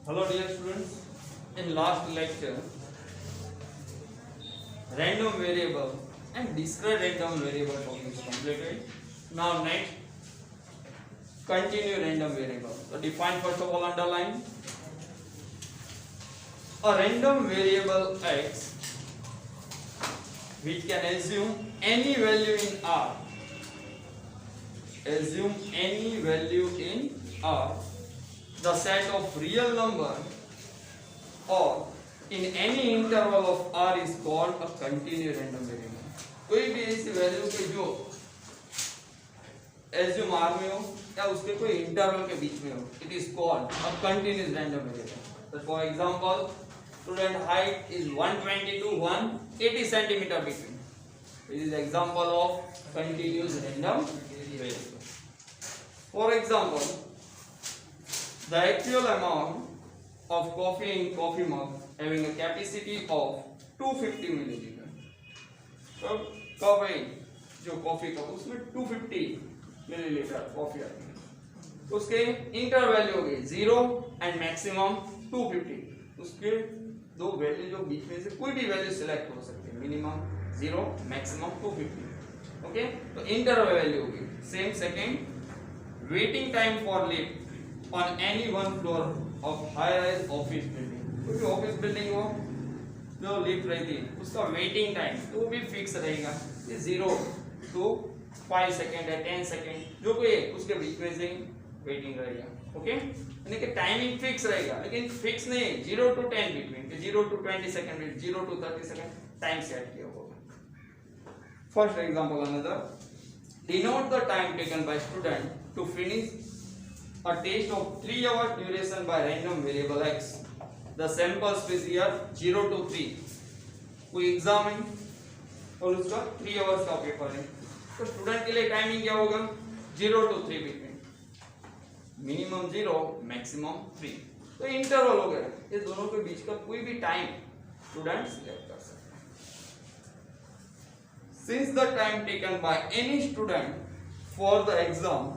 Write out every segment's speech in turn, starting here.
Hello dear students, in last lecture random variable and discrete random variable topic is completed. Now next continue random variable. So define first of all, underline a random variable x which can assume any value in R. Assume any value in R, the set of real number or in any interval of R is called a continuous random variable. कोई भी ऐसी value के जो assume R में हो या उसके कोई इंटरवल के बीच में हो, it is called a continuous random variable. So for example, student height is 120 to 180 centimeter between. This is example of continuous random variable. For example, the actual amount of coffee in coffee mug having a capacity of 250 milliliter. तो cup है जो coffee cup उसमें 250 millilitre coffee आती है, उसके inter value हो गई 0 and maximum 250. उसके दो वैल्यू जो बीच में से कोई भी वैल्यू सिलेक्ट हो सकती है, मिनिमम 0 मैक्सिमम 250. ओके, तो इंटर वैल्यू होगी same. Second, waiting time for lift on any one floor of high-rise office building. कोई भी ऑफिस बिल्डिंग हो जो लिफ्ट रहती है उसका वेटिंग टाइम तो वो भी फिक्स रहेगा, ये 0 to 5 सेकेंड है 10 सेकेंड जो कोई है उसके बीच में से वेटिंग रहेगा. ओके, यानी कि टाइमिंग फिक्स रहेगा, लेकिन फिक्स नहीं 0 to 10 between, 0 to 20 second, 0 to 30 second time set किया होगा. First example, another, denote the time taken by student to finish a test of 3 hours duration by random variable x. The sample space here 0 to 3. कोई exam है और उसका 3 hours का paper है, तो student के लिए टाइमिंग क्या होगा 0 to 3 बिटवीन, मिनिमम 0 मैक्सिमम 3. तो इंटरवल हो गया, ये दोनों के बीच का कोई भी टाइम स्टूडेंट सिलेक्ट कर सकता है. Since the time taken by any student for the exam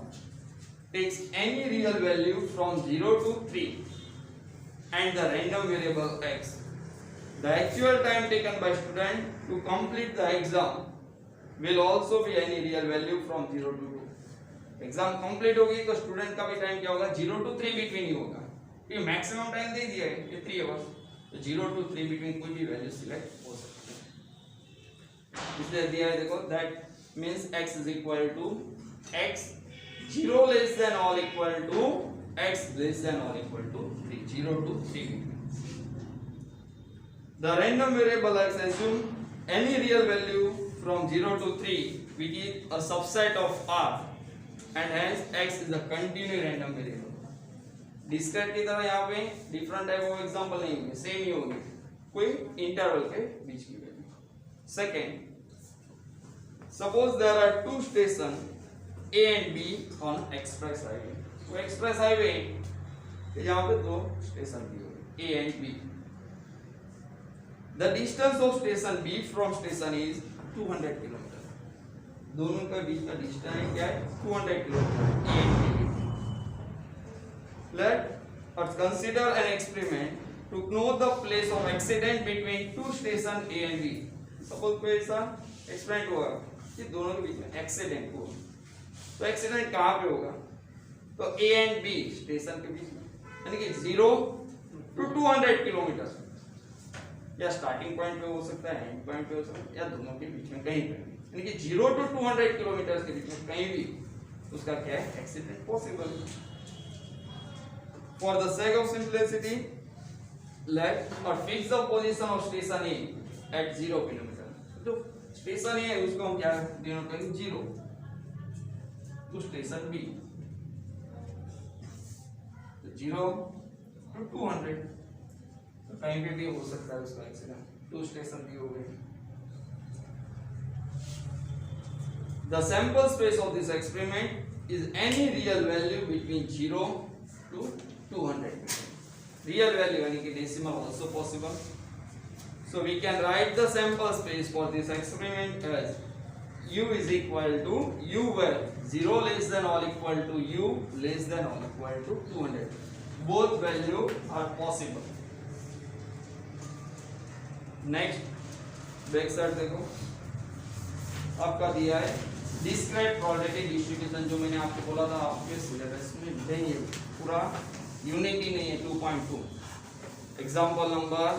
takes any real value from 0 to 3 and the random variable x, the actual time taken by student to complete the exam will also be any real value from 0 to 2. Exam complete होगी तो student का भी time क्या होगा 0 to 3 between ही होगा, ये maximum time दे दिया है ये 3 आवर्स, तो 0 to 3 बिटवीन कोई भी वैल्यू सिलेक्ट हो सकती है. इसलिए दिया है देखो, that means x is equal to x 0 less than or equal to x less than or equal to 3, 0 to 3. The random variable x assume any real value from 0 to 3 which is a subset of R and hence x is a continuous random variable. Discrete की तरह यहाँ पे different type of example नहीं होंगे, same ही होंगे, कोई interval के बीच की value. Second, suppose there are two station A and B on express highway. वो express highway यहाँ पे दो स्टेशन भी होंगे A and B. The distance of station B from station is 200 kilometre. दोनों का बीच का डिस्टेंस क्या है 200 kilometre A and B. Let us consider an experiment to know the place of accident between two station A and B. Suppose कोई ऐसा experiment हुआ कि दोनों के बीच में एक्सीडेंट हुआ, तो एक्सीडेंट कहाँ पे होगा, तो A एंड B स्टेशन के बीच में, यानी कि 0 to 200 किलोमीटर, या स्टार्टिंग पॉइंट पे हो सकता है, एंड पॉइंट पे हो सकता है, या दोनों के बीच में कहीं पे, यानी कि 0 to 200 किलोमीटर के बीच में कहीं भी उसका क्या है accident possible. For the sake of simplicity let और fix the position of station A at 0 kilometre. तो स्टेशन A है उसको हम क्या डिनोट करेंगे 0, तो स्टेशन B 0 to 200, तो कहीं पे भी हो सकता है उसका एक्सीडेंट, टू स्टेशन भी हो गए. The sample space of this experiment is any real value between 0 to 200. Real value यानी कि decimal also possible. So we can write the sample space for this experiment as u is equal to u where 0 less than or equal to u less than or equal to 200. both value are possible. Next back side देखो, आपका दिया है discrete probability distribution, जो मैंने आपको बोला था आपके सिलेबस में नहीं है, पूरा यूनिटी नहीं है 2.2. Example number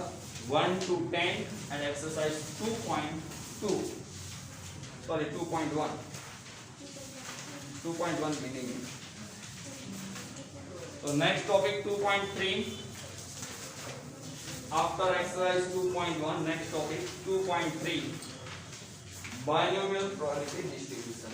1 to 10 and exercise 2.2, sorry 2.1 भी नहीं है. तो next topic 2.3 after exercise 2.1. Next topic 2.3 binomial probability distribution.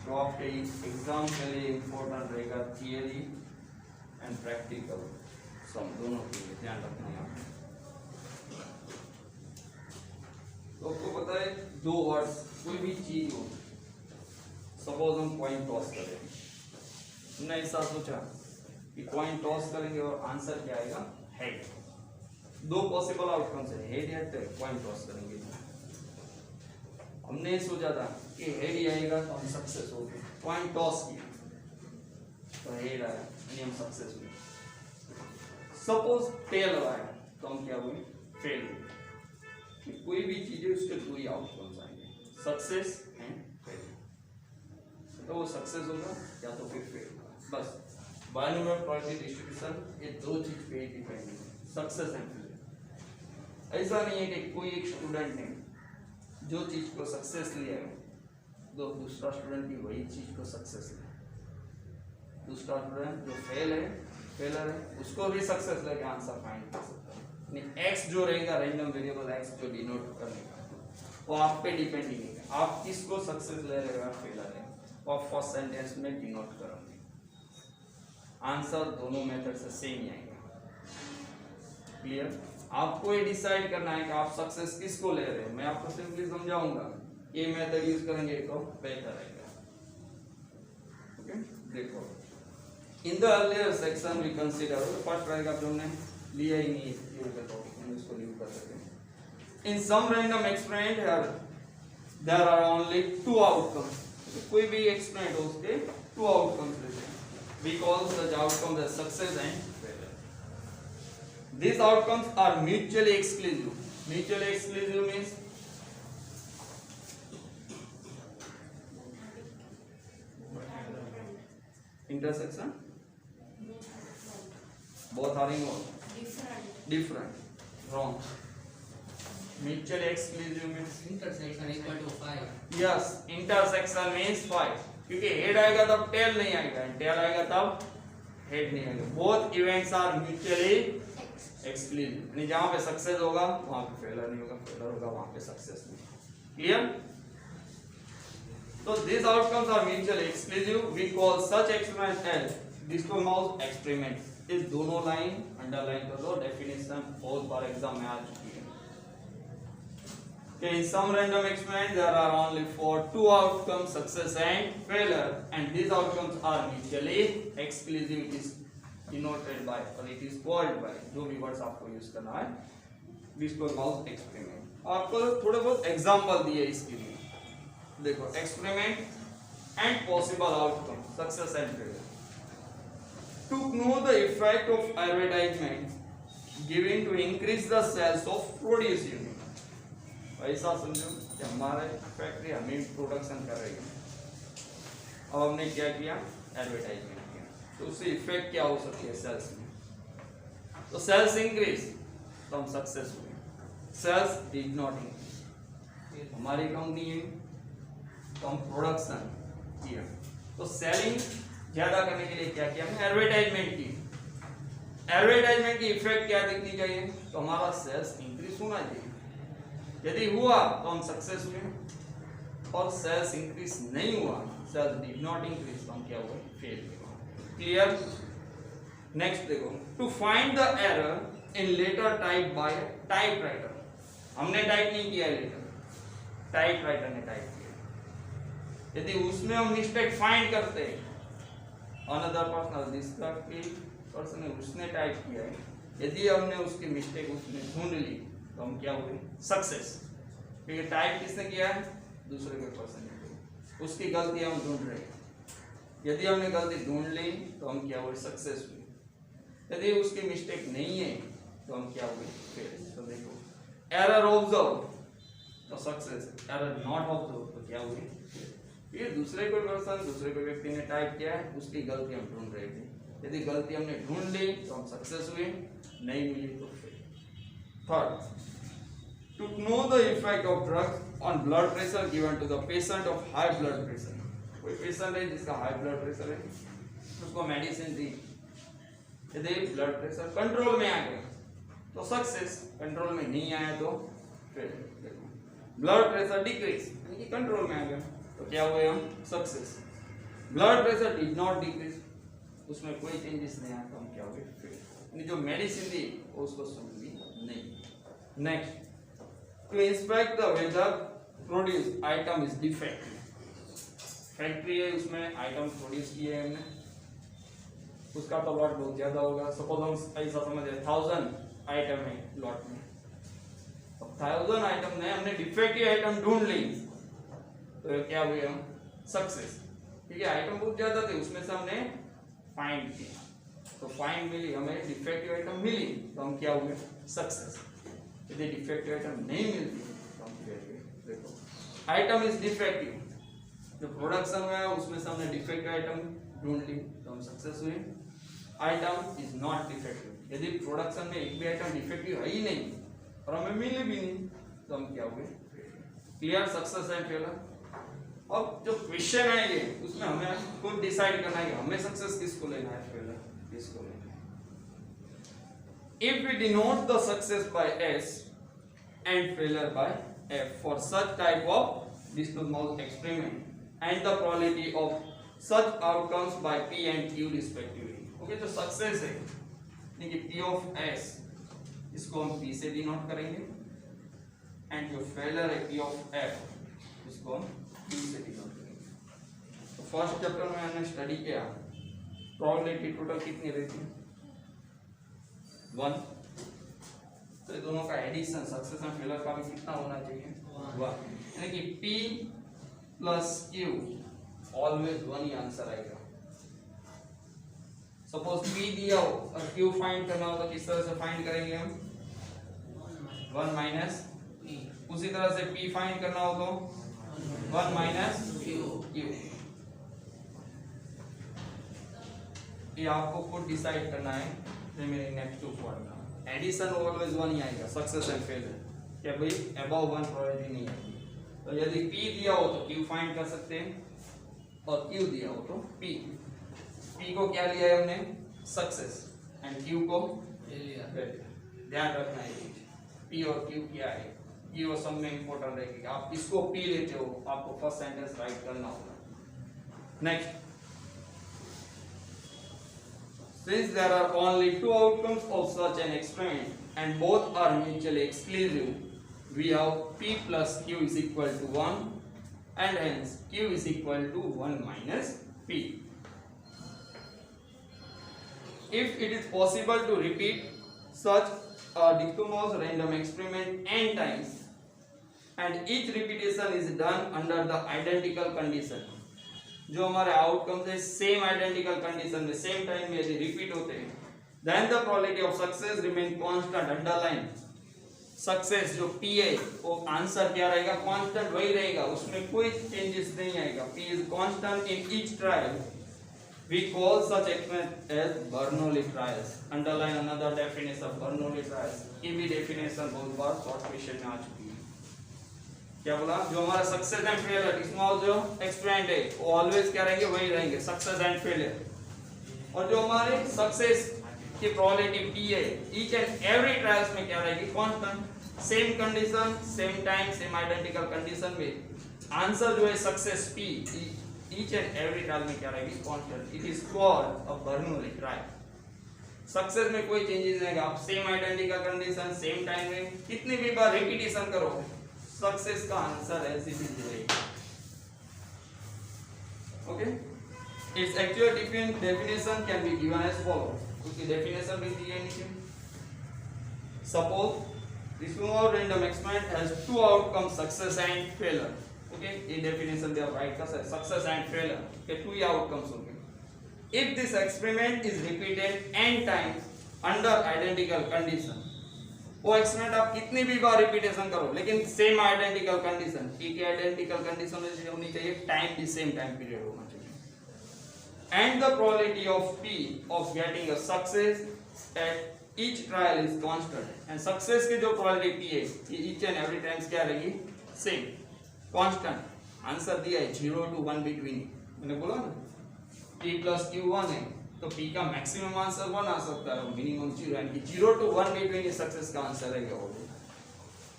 तो आपके एग्जाम के लिए इम्पोर्टेंट रहेगा थियरी एंड प्रैक्टिकल, सब दोनों के लिए ध्यान रखना है. तो आपको पता है दो वर्ड्स, कोई भी चीज हो, सपोज हम कॉइन टॉस करें, हमने ऐसा सोचा कि कॉइन टॉस करेंगे और आंसर क्या आएगा, हेड. दो पॉसिबल आउटकम्स है, हेड या टेल. कॉइन टॉस करेंगे, हमने सोचा था कि हेड ही आएगा तो हम सक्सेस हो गए. कॉइन टॉस किया तो हेड आया यानी हम सक्सेस हुए. सपोज टेल आया तो हम क्या हुए, फेल हुए. कोई भी चीज है उसके दो ही आउटकम्स आएंगे, सक्सेस एंड फेल. तो वो सक्सेस होगा या तो फिर फेल होगा. बस बायनोमियल प्रोबेबिलिटी डिस्ट्रीब्यूशन ये दो चीज पे डिपेंड है, सक्सेस एंड फेल. ऐसा नहीं है कि कोई एक स्टूडेंट ने जो चीज को सक्सेस लिया है तो दूसरा स्टूडेंट भी वही चीज को सक्सेस ले. दूसरा स्टूडेंट जो फेलर है उसको भी सक्सेस लेके आंसर फाइंड कर सकता है. नहीं, एक्स जो रहेगा रैंडम वेरिएबल एक्स जो डिनोट करने का, वो आप पे डिपेंड नहीं है आप किसको सक्सेस ले रहे हो, फेलर है, और फर्स्ट सेंटेंस में डिनोट करेंगे. आंसर दोनों मेथड से सेम ही आएगा. क्लियर? आपको ये डिसाइड करना है कि आप सक्सेस किसको ले रहे हो. मैं आपको सिंपली समझाऊंगा, ये मेथड यूज करेंगे तो बेहतर रहेगा. ओके, देखो in the earlier section we consider, first रहेगा जो हमने लिया ही नहीं ये टॉपिक, हम इसको लीव कर सकते हैं. In some random experiment there are only two outcomes. कोई भी एक्सपेरिमेंट हो उसके टू आउटकम्स रहते हैं. We call such outcomes as success and failure. These outcomes are mutually exclusive. Mutually exclusive means intersection. Both are in what? Different. Wrong. Mutually exclusive means intersection equal to 5. yes. Intersection means 5. क्योंकि head आएगा तब tail नहीं आएगा, tail आएगा तब head नहीं आएगा. Both events are mutually exclusive. यानी जहां पे सक्सेस होगा वहां पे फेलर नहीं होगा, फेलर होगा वहां पे सक्सेस नहीं. क्लियर? तो this outcomes are mutually exclusive. We call such experiment as disco mouse experiment. इस दोनों लाइन अंडरलाइन कर दो, डेफिनेशन बहुत बार एग्जाम में आ चुकी है. In some random experiments there are only two outcomes, success and failure, and these outcomes are mutually exclusive. It is denoted by or it is called by, जो भी words आपको use करना है, disco mouse experiment. आपको थोड़े बहुत example दिए इसके लिए. देखो experiment and possible outcome, success and failure. To know the effect of advertisement given to increase the sales of produce unit. ऐसा समझो कि हमारे फैक्ट्री हमें प्रोडक्शन कर रही है, अब हमने क्या किया, एडवर्टाइजमेंट. तो उससे इफेक्ट क्या हो सकती है सेल्स में. तो सेल्स इंक्रीज तो हम सक्सेस हुए. सेल्स डिड नॉट इंक्रीज, हमारी कंपनी है तो हम प्रोडक्शन किया. तो सेलिंग ज्यादा करने के लिए क्या किया हमने, एडवर्टाइजमेंट की. एडवर्टाइजमेंट की इफेक्ट क्या दिखनी चाहिए, तो हमारा सेल्स इंक्रीज होना चाहिए. यदि हुआ तो हम सक्सेस हुए, और सेल्स इंक्रीज नहीं हुआ, सेल्स डिड नॉट इंक्रीज, तो हम क्या हुए, फेल हुए. क्लियर? नेक्स्ट देखो, to find the error in letter type by typewriter. हमने टाइप नहीं किया लेटर, टाइप राइटर ने टाइप किया। यदि उसमें हम मिस्टेक फाइंड करते हैं, अनदर पर्सन जिसका कि पर्सन ने उसने टाइप किया है, यदि हमने उसकी मिस्टेक उसने ढूंढ ली तो हम क्या हुए? सक्सेस। क्योंकि टाइप किसने किया है? दूसरे कोई पर्सन ने किया, उसकी गलती हम ढूंढ रहे हैं। यदि हमने गलती ढूंढ ली तो हम क्या हुए? सक्सेस हुए। यदि उसकी मिस्टेक नहीं है तो हम क्या हुए? फेल। तो देखो, एरर ऑब्जर्व तो सक्सेस, एरर नॉट ऑब्जर्व तो क्या हुए? ये दूसरे कोई पर्सन, दूसरे कोई व्यक्ति ने टाइप किया है, उसकी गलती हम ढूंढ रहे थे। यदि गलती हमने ढूंढ ली तो हम सक्सेस हुए, नहीं मिली तो fail. Third, to know the effect of drugs on blood pressure given to the patient of high blood pressure. कोई पेशेंट है जिसका हाई ब्लड प्रेशर है, उसको मेडिसिन दी, यदि ब्लड प्रेशर कंट्रोल में आ गया तो सक्सेस, कंट्रोल में नहीं आया तो फेल। ब्लड प्रेशर डिक्रीज यानी कि कंट्रोल में आ गया तो क्या हुए? हम success. Blood pressure did not decrease, उसमें कोई चेंजेस नहीं आया तो हम क्या हुए? फेल। यानी जो मेडिसिन दी उसको सुनी नहीं। Next, to inspect the whether produced item is defective. Factory है, उसमें आइटम प्रोड्यूस किए हैं हमने, उसका तो लॉट बहुत ज्यादा होगा। सपोज हम ऐसा समझे 1000 आइटम है लॉट में, अब 1000 आइटम में हमने डिफेक्टिव आइटम ढूंढ ली तो क्या हुए? हम सक्सेस। ठीक है, आइटम बहुत ज्यादा थे, उसमें से हमने फाइंड किया तो फाइंड मिली, हमें डिफेक्टिव आइटम मिली तो हम क्या हुए? सक्सेस। यदि डिफेक्टिव आइटम नहीं मिलती तो हम फेल हुए। देखो, आइटम इज डिफेक्टिव, जो प्रोडक्शन में है उसमें से हमने डिफेक्टिव आइटम ढूंढ ली तो हम सक्सेस हुए। आइटम इज नॉट डिफेक्टिव, यदि प्रोडक्शन में एक भी आइटम डिफेक्टिव है ही नहीं और हमें मिले भी नहीं तो हम क्या हुए? क्लियर? Success and failure. अब जो क्वेश्चन है ये, उसमें हमें खुद डिसाइड करना है कि हमें सक्सेस किसको लेना है, फेलियर किसको लेना है। If we denote the success by S and failure by F for such type of diagnostic experiment and the probability of such outcomes by P and Q respectively. Okay, जो success है यानी कि P of S, इसको हम P से denote करेंगे, and जो failure है P of F, इसको हम Q से डिनोट करेंगे। तो फर्स्ट चैप्टर में हमने स्टडी किया प्रोबेबिलिटी टोटल कितनी रहती है? 1। तो ये दोनों का एडिशन सक्सेस एंड फेलियर का भी कितना होना चाहिए? 1। यानी कि P प्लस Q ऑलवेज 1 ही आंसर आएगा। सपोज P दिया हो और Q फाइंड करना हो तो किस तरह से फाइंड करेंगे हम? 1 माइनस P। उसी तरह से P फाइंड करना हो तो 1 माइनस Q। ये आपको खुद डिसाइड करना है। मेरे next to formula addition always 1 ही आएगा, सक्सेस एंड फेलियर क्या भाई? अबव 1 प्रोबेबिलिटी नहीं आएगी। तो यदि P दिया हो तो Q फाइंड कर सकते हैं और Q दिया हो तो P। P को क्या लिया है हमने? सक्सेस, एंड Q को फेलियर। ध्यान रखना है P और Q क्या है, ये वो सब में इंपॉर्टेंट रहेगी। आप इसको P लेते हो, आपको फर्स्ट सेंटेंस राइट करना होगा। Next, since there are only 2 outcomes of such an experiment and both are mutually exclusive, we have P plus Q is equal to 1 and hence Q is equal to 1 minus P. If it is possible to repeat such a dichotomous random experiment n times and each repetition is done under the identical condition, जो हमारे outcomes है same identical condition में same time में यदि repeat होते हैं, then the probability of success remain constant. Underline success जो P है वो आंसर क्या रहेगा? कांस्टेंट वही रहेगा, उसमें कोई चेंजेस नहीं आएगा। P is constant in each trial. We call such experiment as Bernoulli trials. Underline another definition Bernoulli trials की भी डेफिनेशन बहुत बार शॉर्ट क्वेश्चन में आ चुकी है। क्या बोला? जो हमारा सक्सेस एंड फेलियर इसमें जो एक्सपेरिमेंट है वो ऑलवेज क्या रहेंगे? वही रहेंगे, सक्सेस एंड फेलियर। और जो हमारे सक्सेस की प्रोबेबिलिटी P है, ईच एंड एवरी ट्रायल्स में क्या रहेगी? Constant, same condition, same time, same identical condition में आंसर जो है success P each and every trial में क्या रहेगी? Constant. It is called a Bernoulli trial. Success में कोई चेंजेस नहीं आएगा, आप same identical condition same time में कितनी भी बार रिपीटिशन करो सक्सेस का आंसर है सीधे okay its actual definition can be given as follow उसकी definition भी दी है नीचे suppose this small random experiment has two outcomes success and failure okay ये definition दे राइट का success and failure के two ही outcomes होंगे if this experiment is repeated n times under identical condition वो experiment आप कितनी भी बार रिपीटेशन करो लेकिन सेम आइडेंटिकल कंडीशन पी की आइडेंटिकल कंडीशन होनी चाहिए टाइम भी सेम टाइम पीरियड होना चाहिए and the probability of P of getting a success at each trial is constant and success की जो प्रोबेबिलिटी है ये ईच एंड एवरी टाइम्स क्या रहेगी सेम कांस्टेंट आंसर दिया है 0 to 1 बिटवीन मैंने बोला ना p plus q1 है तो p का मैक्सिमम आंसर 1 आ सकता है मिनिमम 0 यानी कि 0 to 1 बिटवीन ये सक्सेस का आंसर है क्या होगा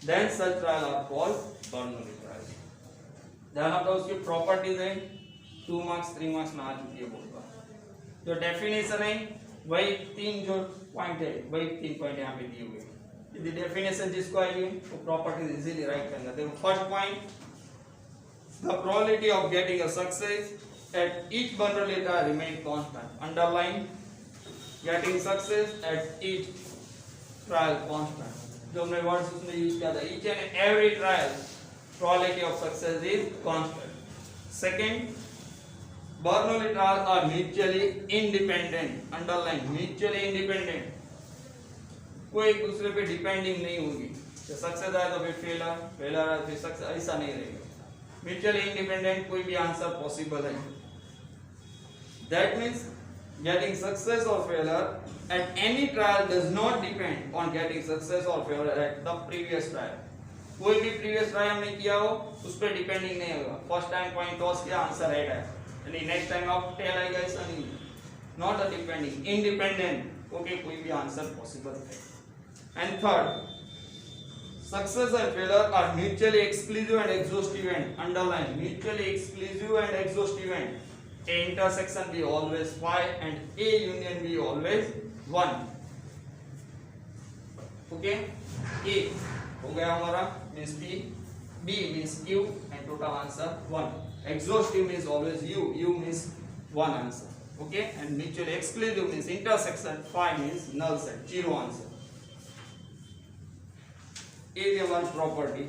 then such trial are called Bernoulli trial ध्यान रखो उसकी प्रॉपर्टीज है 2 मार्क्स 3 मार्क्स में आ चुकी है बोलता जो डेफिनेशन है वही तीन जो पॉइंट है वही तीन पॉइंट यहां पे दिए हुए हैं यदि डेफिनेशन जिसको आएगी वो प्रॉपर्टीज इजीली राइट करेंगे देखो first point the probability of getting a success at each Bernoulli trial remain constant. Underline getting success at each trial constant. जो हमने वर्ड्स उसमें यूज किया था each and every trial probability of success is constant. Second, Bernoulli trials are mutually independent. Underline mutually independent. कोई एक दूसरे पे depending नहीं होगी सक्सेस आए तो फिर फेलर आए फिर सक्सेस ऐसा नहीं रहेगा म्यूचुअली इंडिपेंडेंट कोई भी आंसर पॉसिबल है That means getting success or failure at any trial does not depend on getting success or failure at the previous trial. कोई भी previous trial हमने किया हो उस पर डिपेंडिंग नहीं होगा फर्स्ट टाइम कॉइन टॉस किया आंसर राइट है यानी नेक्स्ट टाइम आप टेल आएगा ऐसा नहीं not a depending independent okay कोई भी आंसर पॉसिबल है and third success and failure are mutually exclusive and exhaustive and underline mutually exclusive and exhaustive and A intersection be always phi and A union be always 1 okay A हो गया हमारा means P B means Q and total answer 1 exhaustive means always U means 1 answer okay and mutually exclusive means intersection phi means null set 0 answer A is one property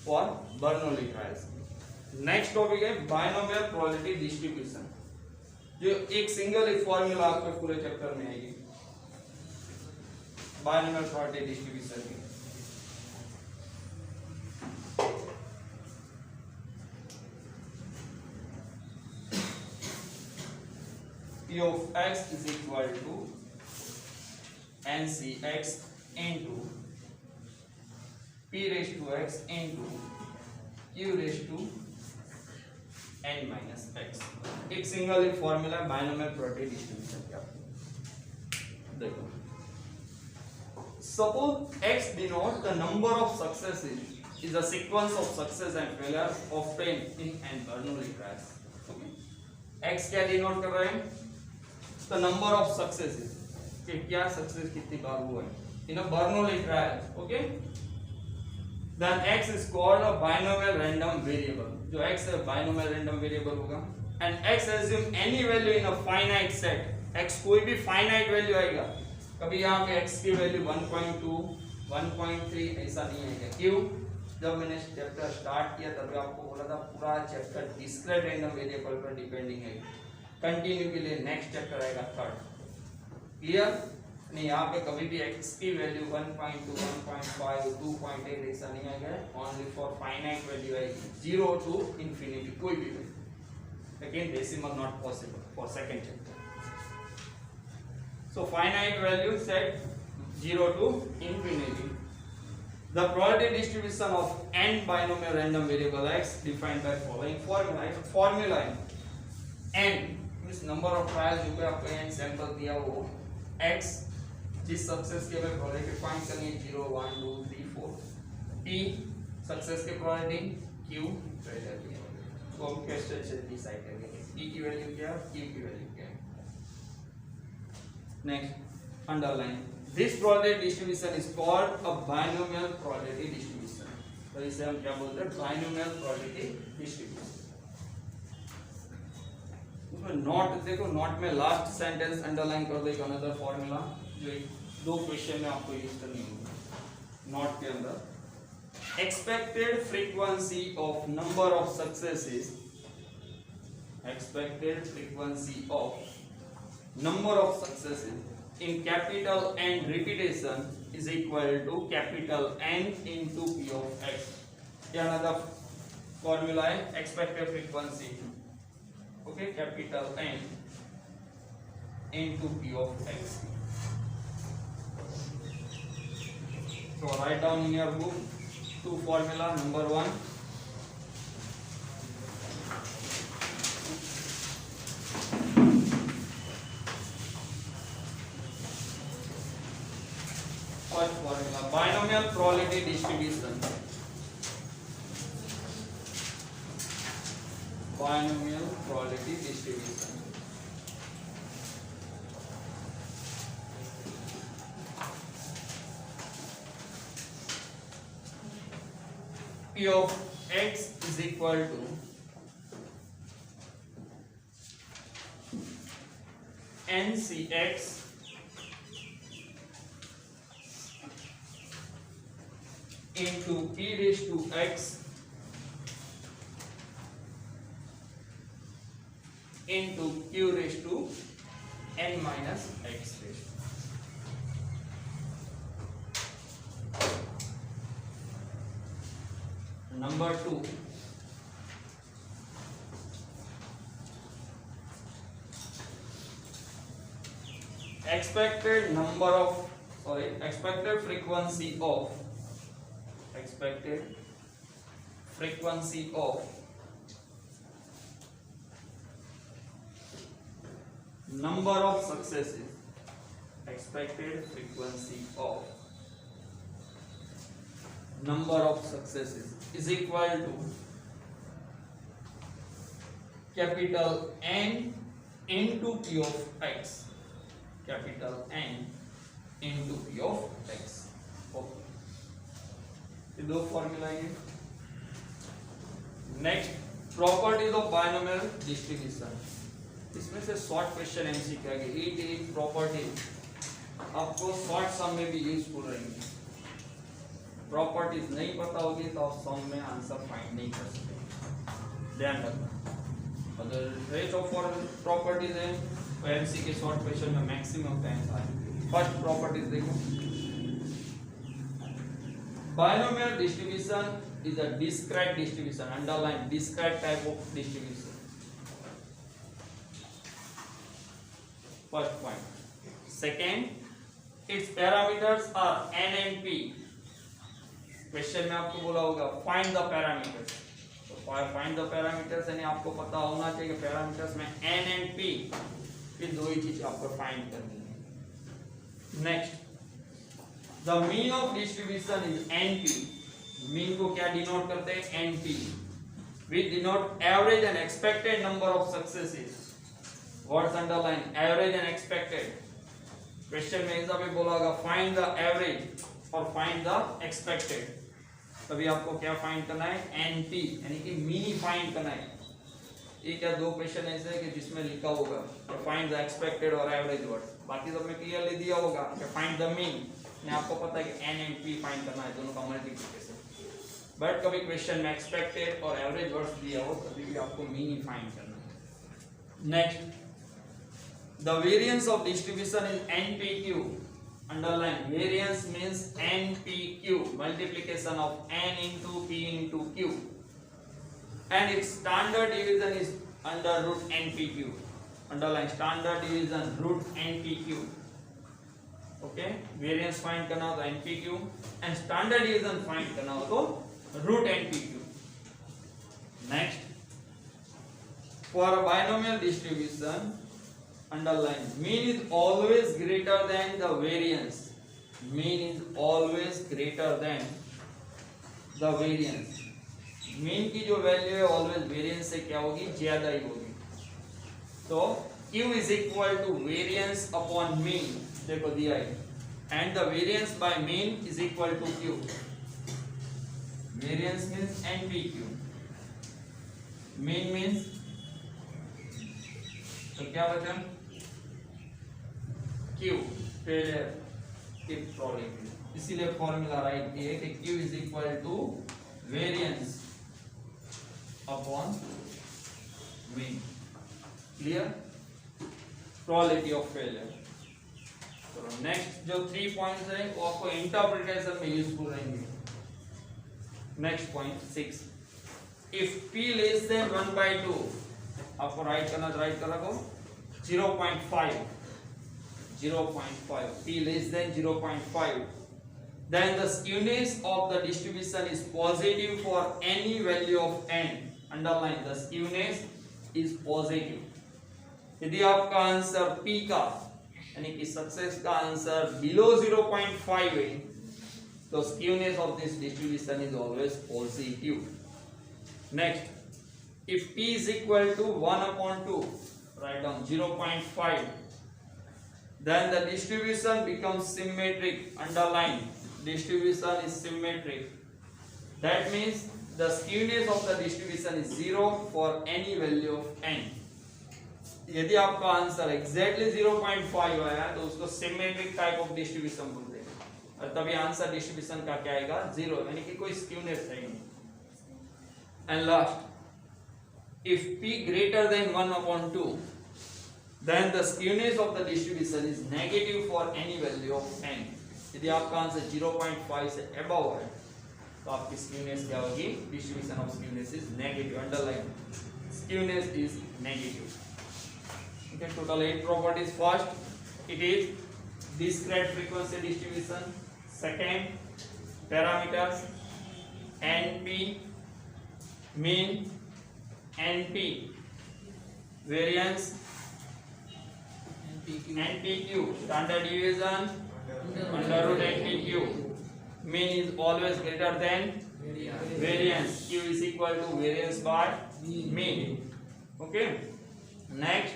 for Bernoulli trials next topic है binomial probability distribution जो एक single एक formula आपके पूरे chapter में आएगी binomial probability distribution की P of x is equal to NCx into P raised to x into Q raised to n minus x एक सिंगल एक फॉर्मूला बायनोमियल प्रोबेबिलिटी डिस्ट्रीब्यूशन का देखो suppose x denotes the number of successes is a sequence of success and failure obtained in an Bernoulli trial okay x क्या denote कर रहा है the number of successes कि क्या success कितनी बार हुआ है in a Bernoulli trial okay then x is called a binomial random variable जो x है binomial random variable होगा and x assume any value in a finite set x कोई भी finite value आएगा कभी यहाँ पे x की वैल्यू 1.2 1.3 ऐसा नहीं आएगा क्यों जब मैंने चैप्टर स्टार्ट किया तब आपको बोला था पूरा चैप्टर डिस्क्रीट रैंडम वेरिएबल पर डिपेंडिंग है कंटिन्यू के लिए नेक्स्ट चैप्टर आएगा थर्ड क्लियर नहीं यहाँ पे कभी भी x की वैल्यू 1.2 1.5 2.8 ऐसा नहीं आएगा ओनली फॉर फाइनाइट वैल्यू आएगी 0 to infinity कोई भी वैल्यू लेकिन decimal not possible for second chapter so finite value set 0 to infinity the probability distribution of n binomial random variable x defined by following formula n means number of trials जो भी आपको n sample दिया वो x जिस success के हमें probability find करनी है 0 1 2 3 4 p सक्सेस के प्रोबेबिलिटी q फेलियर की तो हम क्वेश्चन से डिसाइड करेंगे p की वैल्यू क्या है q की वैल्यू क्या है next underline this probability distribution is called a binomial probability distribution तो इसे हम क्या बोलते हैं, बाइनोमियल प्रोबेबिलिटी डिस्ट्रीब्यूशन। उसमें नॉट देखो, नॉट में लास्ट सेंटेंस अंडरलाइन कर दो, एक अनदर फॉर्मूला जो दो क्वेश्चन में आपको यूज करनी होगी। नॉट के अंदर expected frequency of number of successes, expected frequency of number of successes in capital N repetition is equal to capital N into P of X. ये another formula है expected frequency, okay, capital N into P of X. So write down in your book two formula. Number one, first formula, binomial probability distribution. Binomial probability distribution. P of X is equal to NCX into P raised to X into Q raised to N minus X raised. Number two, expected frequency of number of successes, expected frequency of number of successes is equal to capital N into P of X, capital N into P of X. Okay, ये दो formula है। Next, properties of binomial distribution. इसमें से short question MCQ आएंगे। 8 properties आपको short सम में भी useful रहेंगे। प्रॉपर्टीज नहीं पता होगी तो आप सम में आंसर फाइंड नहीं कर सकते, ध्यान रखना। अगर रेट ऑफ प्रॉपर्टीज है तो एमसी के शॉर्ट क्वेश्चन में मैक्सिमम टाइम था। फर्स्ट प्रॉपर्टीज देखो, binomial distribution is a discrete distribution, underline discrete type of distribution. First point. Second, its parameters are n and p. Question में आपको बोला होगा find the parameters, तो find the parameters यानी आपको पता होना चाहिए कि parameters में n and p, ये दो ही चीज आपको फाइंड करनी है। Next, the mean of distribution is np. mean को क्या डिनोट करते हैं, np. we denote average and expected number of successes. words underline average and expected. Question में ऐसा भी बोला होगा find the average और find the expected, तभी आपको क्या फाइंड करना है, np यानी कि मीन फाइंड करना है। ये क्या दो क्वेश्चन ऐसे है कि जिसमें लिखा होगा फाइंड द एक्सपेक्टेड और एवरेज वर्ड, बाकी सब में क्लियरली दिया होगा कि फाइंड द मीन, ने आपको पता है कि n and p फाइंड करना है, दोनों का मल्टीप्लिकेशन। बट कभी क्वेश्चन में एक्सपेक्टेड और एवरेज वर्ड्स दिया हो तभी भी आपको मीन ही फाइंड करना है। Next, the variance of distribution is npq. Underline, variance means npq, multiplication of n into p into q, and its standard division is under root npq. Underline, standard division root npq. Okay, variance find करना हो तो npq and standard division find करना हो तो root npq. Next, for a binomial distribution, underline, mean is always greater than the variance. mean is always greater than the variance. mean की जो value है always variance से क्या होगी, ज्यादा ही होगी। तो q is equal to variance upon mean, देखो दिया है, and the variance by mean is equal to q. Variance means NPQ, mean means, तो क्या बचा Q, फेलियर की प्रोबेबिलिटी, इसीलिए फॉर्मूला राइट किए कि Q is equal to variance upon mean. Clear, probability of failure. तो नेक्स्ट जो 3 points है वो आपको इंटरप्रिटेशन में यूजफुल रहेंगे। Next point 6, if p less than 1/2, आपको राइट करना, राइट कर रखो 0.5, p less than 0.5, then the skewness of the distribution is positive for any value of n, underline the skewness is positive। यदि आपका answer p का यानी कि success का आंसर बिलो 0.5 है तो skewness of this distribution is always positive। next, if p is equal to 1/2, write down 0.5, then the distribution becomes symmetric, underline distribution is symmetric, that means the skewness of the distribution is 0 for any value of n। यदि आपका answer exactly 0.5 आया तो उसको symmetric type of distribution बोलते हैं, और तभी answer distribution का क्या आएगा 0, यानी कि कोई स्क्यूनेस है नहीं। And last, if p greater than 1/2, then the skewness of the distribution is negative for any value of n। यदि आपका आंसर 0.5 से above है तो आपकी skewness क्या होगी, distribution of skewness is negative, underline skewness is negative। okay, total 8 properties। first, it is discrete frequency distribution। second, parameters np, mean np, variance NPQ, standard deviation under root NPQ, mean is always greater than variance, Q is equal to variance by mean। okay, next,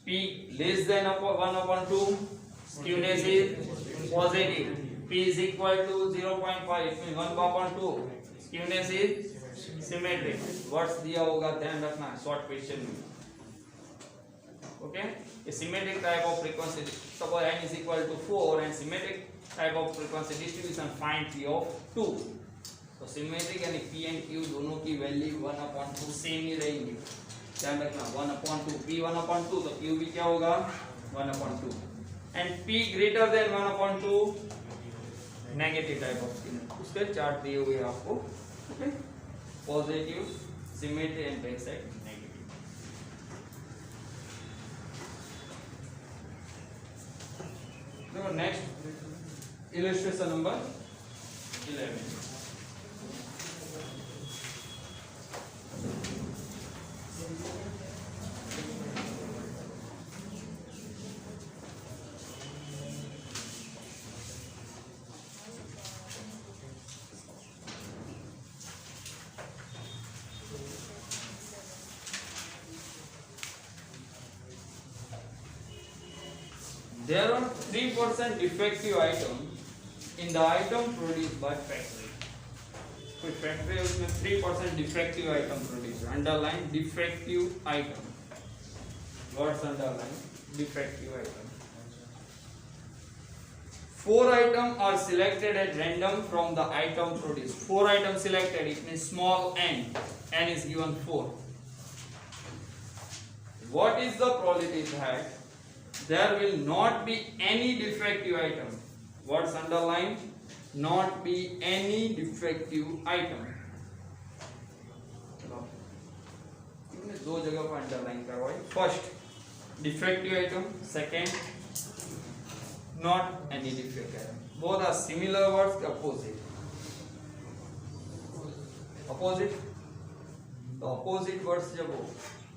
P less than 1/2, skewness is positive, P is equal to 0.5, it means 1/2, skewness is symmetric। Words दिया होगा, ध्यान रखना short question में। Okay, a symmetric type of frequency, suppose n is equal to 4 and symmetric type of frequency distribution, find p of 2। तो symmetric यानी p and q दोनों की value 1/2 same ही रहेंगी, ध्यान रखना 1/2, p 1/2 तो q भी क्या होगा 1/2, and p greater than 1/2 negative type of skewness. उसके चार्ट दिए हुए आपको, okay, positive, symmetry and back side negative. देखो next illustration number 11। There are 3% defective item in the item produced by factory। कोई फैक्ट्री है उसमें 3% defective item produced, underline defective item, words underline defective item। 4 items are selected at random from the item produced। 4 items selected, it means small n is given 4। What is the probability that there will not be any defective item? Words underline not be any defective item। तुमने दो जगह पर underline करवाई, first defective item, second not any defective item। both are similar words, opposite। opposite तो opposite words जब हो,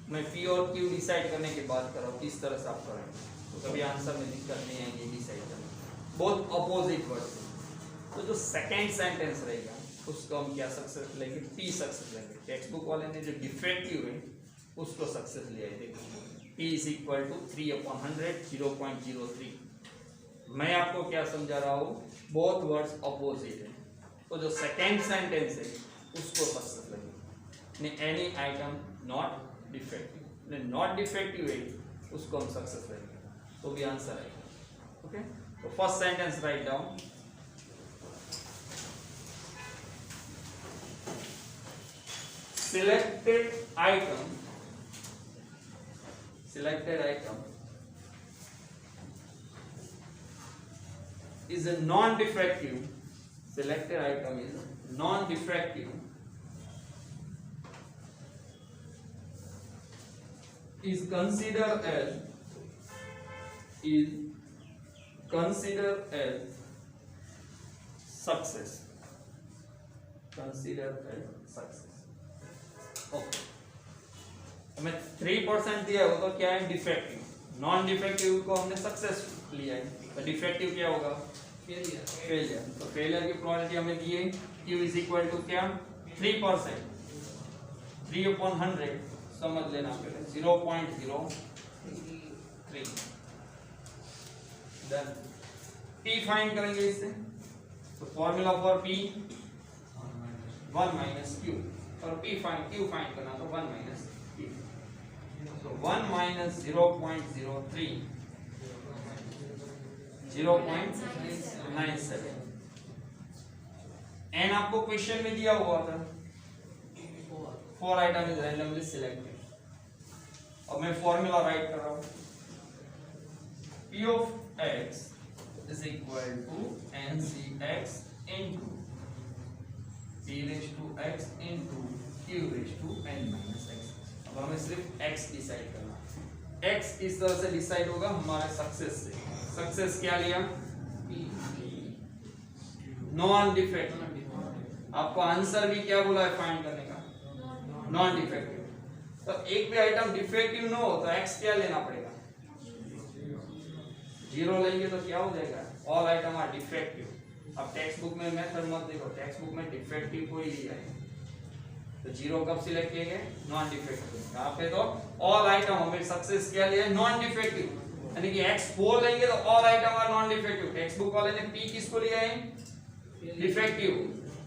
मैं P और Q डिसाइड करने की बात कर रहा हूँ, किस तरह से आप करेंगे तो कभी आंसर में दिक्कत नहीं आएगी डिसाइड करने। बोथ अपोजिट वर्ड्स, तो जो सेकंड सेंटेंस रहेगा उसको हम क्या सक्सेस लेंगे, P सक्सेस लेंगे। टेक्स्ट बुक वाले ने जो डिफेक्टिव है उसको सक्सेस लिया है, देखो P इज इक्वल टू 3/100, 0.03। मैं आपको क्या समझा रहा हूँ, बोथ वर्ड्स अपोजिट है, तो जो सेकेंड सेंटेंस है उसको सक्सेस लगेगा। Any item not defective, not defective है उसको हम सक्सेस लगेगा, तो भी आंसर आएगा। ओके, तो first sentence write down. Selected item is a non-defective. Selected item is non-defective. Is considered as success. Considered as success. Okay, हमें 3% दिया हो तो क्या है डिफेक्टिव, नॉन डिफेक्टिव को हमने सक्सेस लिया है, तो डिफेक्टिव क्या होगा फेलियर। तो फेलियर की प्रोबेबिलिटी हमें दी है Q इज इक्वल टू क्या 3%, 3/100 समझ लेना पहले 0.03। देन P फाइंड करेंगे इससे, तो formula for P 1 minus Q, और Q फाइंड करना तो 1 minus P, तो 1 minus 0.03 0.97। n आपको क्वेश्चन में दिया हुआ था, 4 आइटम इज रैंडमली सिलेक्टेड। अब मैं फॉर्मूला राइट कर रहा हूं, P of x is equal to NCx into P raised to x into Q raised to n minus x। अब हमें सिर्फ x डिसाइड करना है, x इस तरह से डिसाइड होगा हमारे सक्सेस से। सक्सेस क्या लिया नॉन डिफेक्टिव, आपको आंसर भी क्या बोला है फाइंड करने का नॉन डिफेक्टिव। तो एक भी आइटम डिफेक्टिव ना हो तो x क्या लेना पड़ेगा 0 लेंगे तो क्या हो जाएगा ऑल आइटम आर डिफेक्टिव। अब टेक्स्ट बुक में मेथड मत देखो, टेक्स्ट बुक में डिफेक्टिव को ही लिया है, तो 0 कब सिलेक्ट किए गए नॉन डिफेक्टिव। यहाँ पे तो ऑल आइटम हमें सक्सेस क्या लिया है नॉन डिफेक्टिव, यानी कि x 4 लेंगे तो all item are non defective. Textbook वाले ने p किसको लिया है डिफेक्टिव,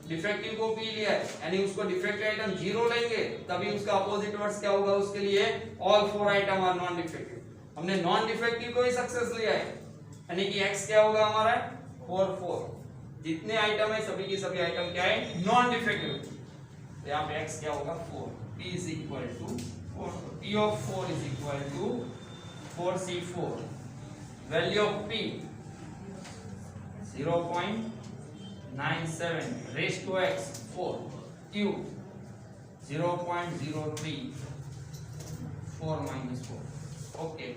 डिफेक्टिव को p लिया है, यानी उसको डिफेक्टिव आइटम 0 लेंगे तभी उसका अपोजिट वर्ड्स क्या होगा उसके लिए all 4 item are non defective. हमने नॉन डिफेक्टिव को ही सक्सेस लिया है, यानी कि x क्या होगा हमारा 4 जितने आइटम है सभी की सभी आइटम क्या है नॉन डिफेक्टिव, तो यहाँ पे x क्या होगा 4। p is equal to 4, p of 4 is equal to 4c4, value of p 0.97 raised to x 4, q 0.03 4 minus 4। Okay,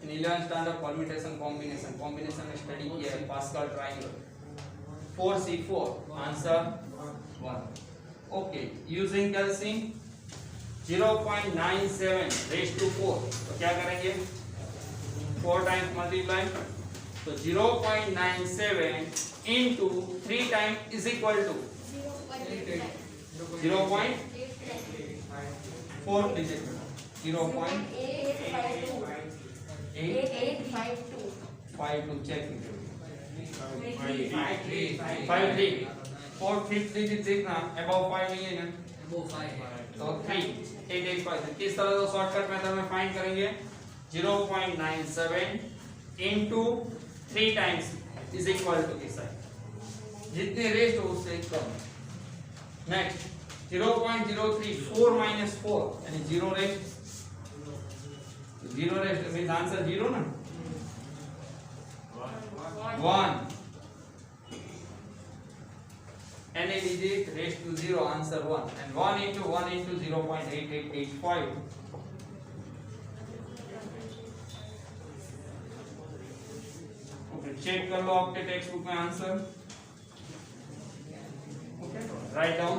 in 11th standard permutation combination में स्टडी किया है Pascal triangle. 4c4 answer 1। Okay, using calcium 0.97 raise to 4, तो क्या करेंगे 4 times multiply, तो 0.97 into 3 times is equal to 0.4 digit 0.852 check 53 4 5 digit देखना above 5 नहीं है ना, तो 3 885। किस तरह से शॉर्टकट मेथड में फाइंड करेंगे 0.97 into 3 times is equal to किस है जितने रेस्ट हो उससे कम। नेक्स्ट 0.03 4 minus 4 यानी 0 रेस्ट मींस आंसर 0 ना 1 any digit raised to 0 answer 1 and 1 into 0.8885 okay check कर लो आपके टेक्स्ट बुक में आंसर। Okay write down